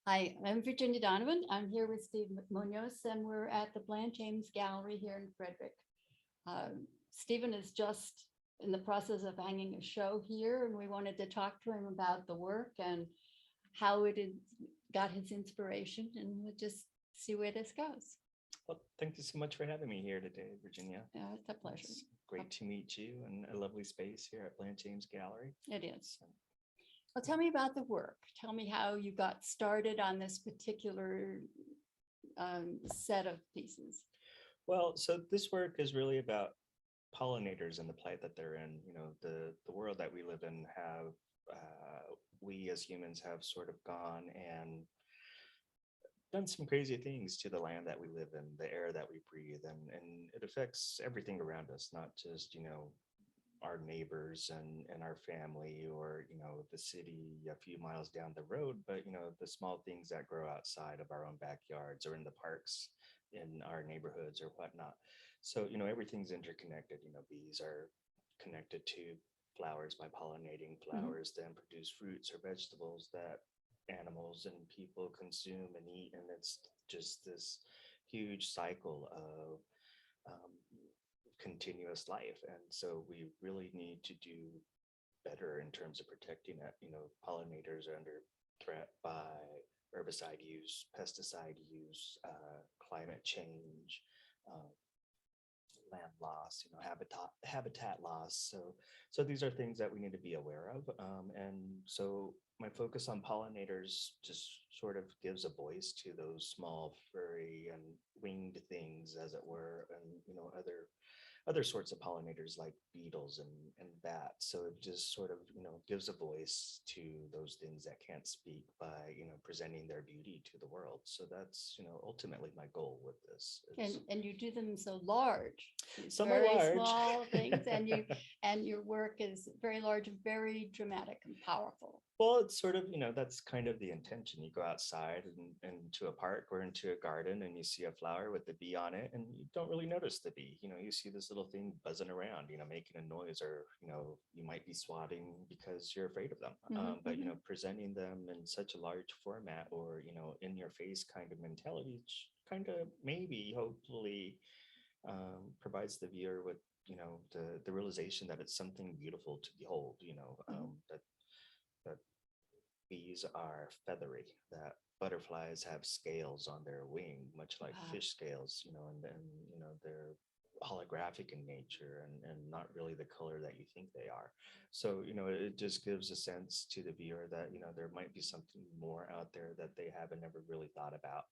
Hi, I'm Virginia Donovan. I'm here with Steve Muñoz, and we're at the Blanche Ames Gallery here in Frederick. Stephen is just in the process of hanging a show here, and we wanted to talk to him about the work and how it had got his inspiration, and we'll just see where this goes. Well, thank you so much for having me here today, Virginia. It's a pleasure. It's great to meet you in a lovely space here at Blanche Ames Gallery. It is. Well, tell me about the work. Tell me how you got started on this particular set of pieces. Well, so this work is really about pollinators and the plight that they're in. You know, the world that we live in have we as humans have sort of gone and done some crazy things to the land that we live in, the air that we breathe, and it affects everything around us, not just, our neighbors and our family, or the city a few miles down the road, but the small things that grow outside of our own backyards or in the parks in our neighborhoods or whatnot. So everything's interconnected. Bees are connected to flowers by pollinating flowers, then produce fruits or vegetables that animals and people consume and eat, and it's just this huge cycle of um, continuous life. And so we really need to do better in terms of protecting it. Pollinators are under threat by herbicide use, pesticide use, climate change, uh, land loss, habitat loss. So these are things that we need to be aware of. And so my focus on pollinators just sort of gives a voice to those small furry and winged things, as it were, and other sorts of pollinators like beetles and bats. So it just sort of, gives a voice to those things that can't speak by, presenting their beauty to the world. So that's, ultimately my goal with this. And you do them so large, Some very are large. small things, and your work is very large and very dramatic and powerful. Well, it's sort of, that's kind of the intention. You go outside and into a park or into a garden and you see a flower with the bee on it, and you don't really notice the bee. You see this little thing buzzing around, making a noise, or, you might be swatting because you're afraid of them. But, presenting them in such a large format, or, in your face kind of mentality, kind of maybe hopefully provides the viewer with, the realization that it's something beautiful to behold, that bees are feathery, that butterflies have scales on their wing, much like fish scales, and then, they're holographic in nature and not really the color that you think they are. So, it just gives a sense to the viewer that, there might be something more out there that they haven't ever really thought about.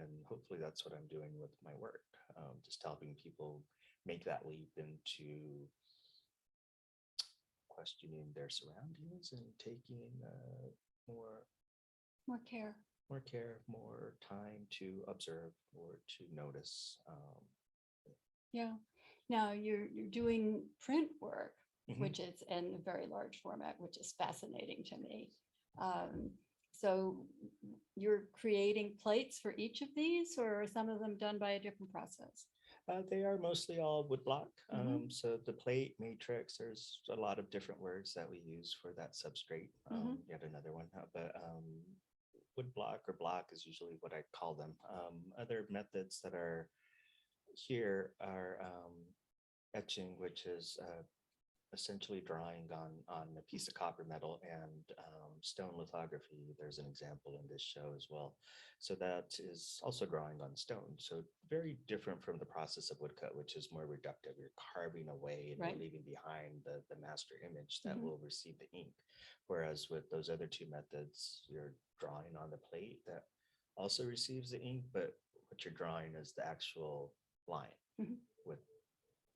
And hopefully that's what I'm doing with my work, just helping people make that leap into questioning their surroundings and taking More care. more time to observe or to notice. Yeah. Now you're doing print work, Mhm. which is in a very large format, which is fascinating to me. So you're creating plates for each of these, or are some of them done by a different process? They are mostly all woodblock. Mhm. So the plate matrix, there's a lot of different words that we use for that substrate. Yet another one, but woodblock or block is usually what I call them. Other methods that are here are etching, which is essentially drawing on a piece of copper metal, and stone lithography. There's an example in this show as well. So that is also drawing on stone. So very different from the process of woodcut, which is more reductive. You're carving away and Right. you're leaving behind the master image that Mhm. will receive the ink. Whereas with those other two methods, you're drawing on the plate that also receives the ink, but what you're drawing is the actual line. Mhm.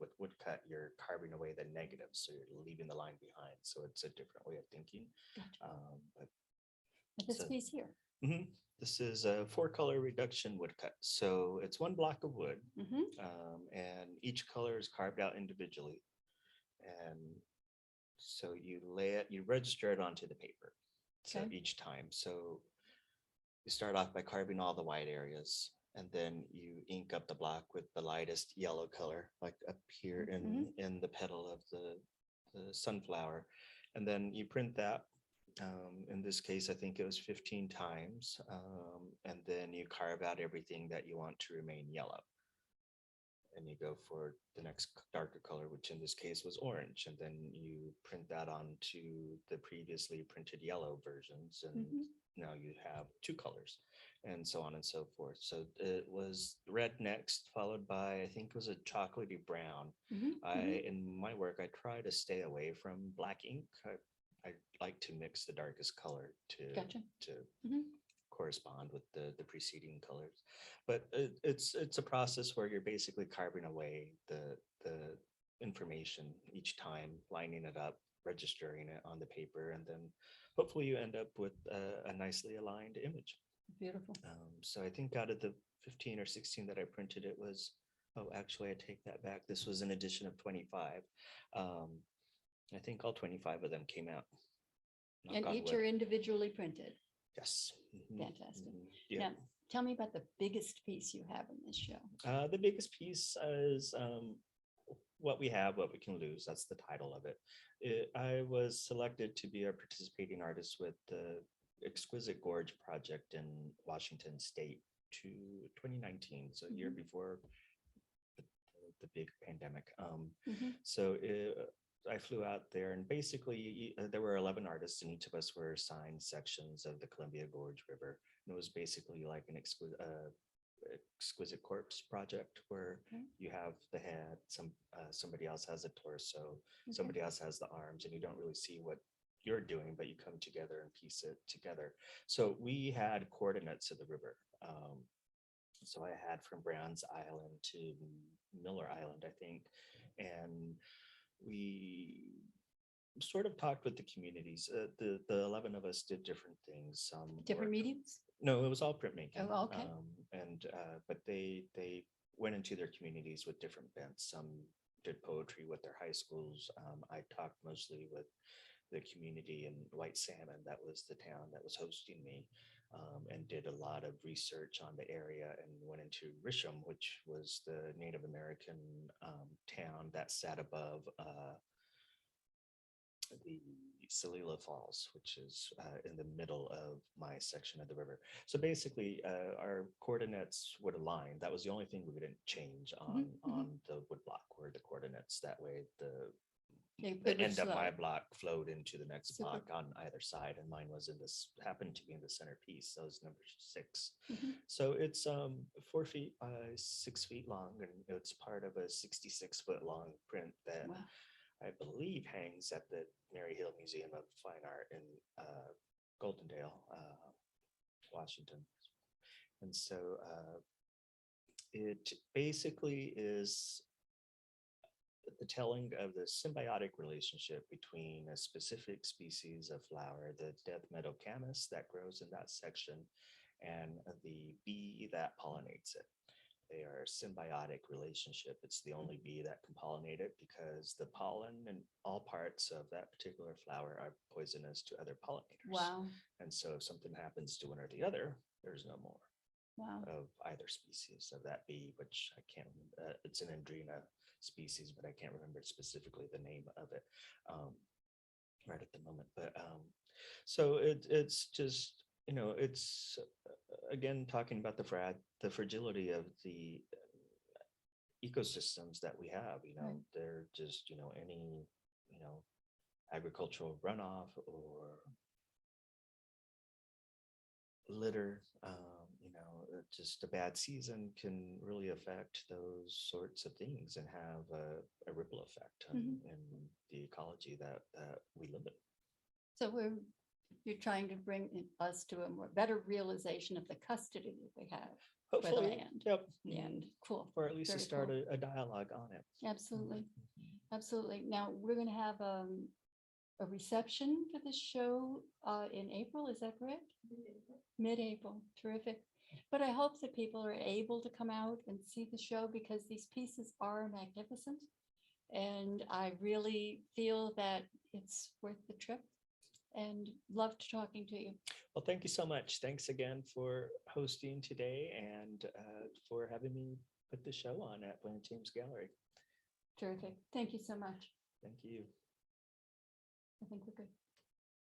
With woodcut, you're carving away the negatives, so you're leaving the line behind. So it's a different way of thinking. Gotcha. But This so piece here. mhm. This is a 4-color reduction woodcut. So it's one block of wood, Mhm. and each color is carved out individually. And so you register it onto the paper. So Okay. each time. So you start off by carving all the white areas, and then you ink up the block with the lightest yellow color, like up here in the petal of the sunflower. And then you print that, In this case, I think it was 15 times. And then you carve out everything that you want to remain yellow. And you go for the next darker color, which in this case was orange. And then you print that onto the previously printed yellow versions. And now you have two colors and so on and so forth. So it was red next, followed by, I think it was a chocolatey brown. In my work, I try to stay away from black ink. I like to mix the darkest color to correspond with the preceding colors. But it's a process where you're basically carving away the information each time, lining it up, registering it on the paper, and then hopefully you end up with a nicely aligned image. Beautiful. So I think out of the 15 or 16 that I printed, it was, oh, actually, I take that back. This was an edition of 25. I think all 25 of them came out. Knock And on each wood. are individually printed. Yes. Fantastic. Yeah. Now, tell me about the biggest piece you have in this show. The biggest piece is what we have, what we can lose. That's the title of it. I was selected to be a participating artist with the Exquisite Gorge project in Washington State to 2019, so a year before the big pandemic. So I flew out there, and basically there were 11 artists, and each of us were assigned sections of the Columbia Gorge River. And it was basically like an exquisite corpse project where you have the head, somebody else has a torso, somebody else has the arms, and you don't really see what you're doing, but you come together and piece it together. So we had coordinates of the river. So I had from Browns Island to Miller Island, I think, and we sort of talked with the communities. The 11 of us did different things. Different mediums? No, it was all printmaking. Oh, okay. But they went into their communities with different bents. Some did poetry with their high schools. I talked mostly with the community in White Salmon. That was the town that was hosting me, and did a lot of research on the area, and went into Risham, which was the Native American town that sat above the Salila Falls, which is in the middle of my section of the river. So basically, our coordinates would align. That was the only thing we didn't change on the woodblock, were the coordinates. That way, the end of my block flowed into the next block on either side, and mine was happened to be in the centerpiece. So it's number 6. So it's 4 feet by 6 feet long, and it's part of a 66-foot long print that I believe hangs at the Mary Hill Museum of Fine Art in Goldendale, Washington. And so it basically is the telling of the symbiotic relationship between a specific species of flower, the death meadow camas that grows in that section, and the bee that pollinates it. They are a symbiotic relationship. It's the only bee that can pollinate it, because the pollen in all parts of that particular flower are poisonous to other pollinators. Wow. And so if something happens to one or the other, there's no more of either species of that bee, which I can't remember. It's an Andrena species, but I can't remember specifically the name of it right at the moment. But so it's just, it's again talking about the fragility of the ecosystems that we have. They're just, any agricultural runoff or litter, just a bad season can really affect those sorts of things and have a ripple effect in the ecology that we live in. So you're trying to bring us to a better realization of the custody that we have for the Hopefully, land. yep. And cool. Or at least to Very start cool. a dialogue on it. Absolutely. Absolutely. Now, we're going to have a reception for this show in April. Is that correct? Mid-April. Terrific. But I hope that people are able to come out and see the show, because these pieces are magnificent. And I really feel that it's worth the trip, and loved talking to you. Well, thank you so much. Thanks again for hosting today, and for having me put the show on at Blanche Ames Gallery. Terrific. Thank you so much. Thank you. I think we're good.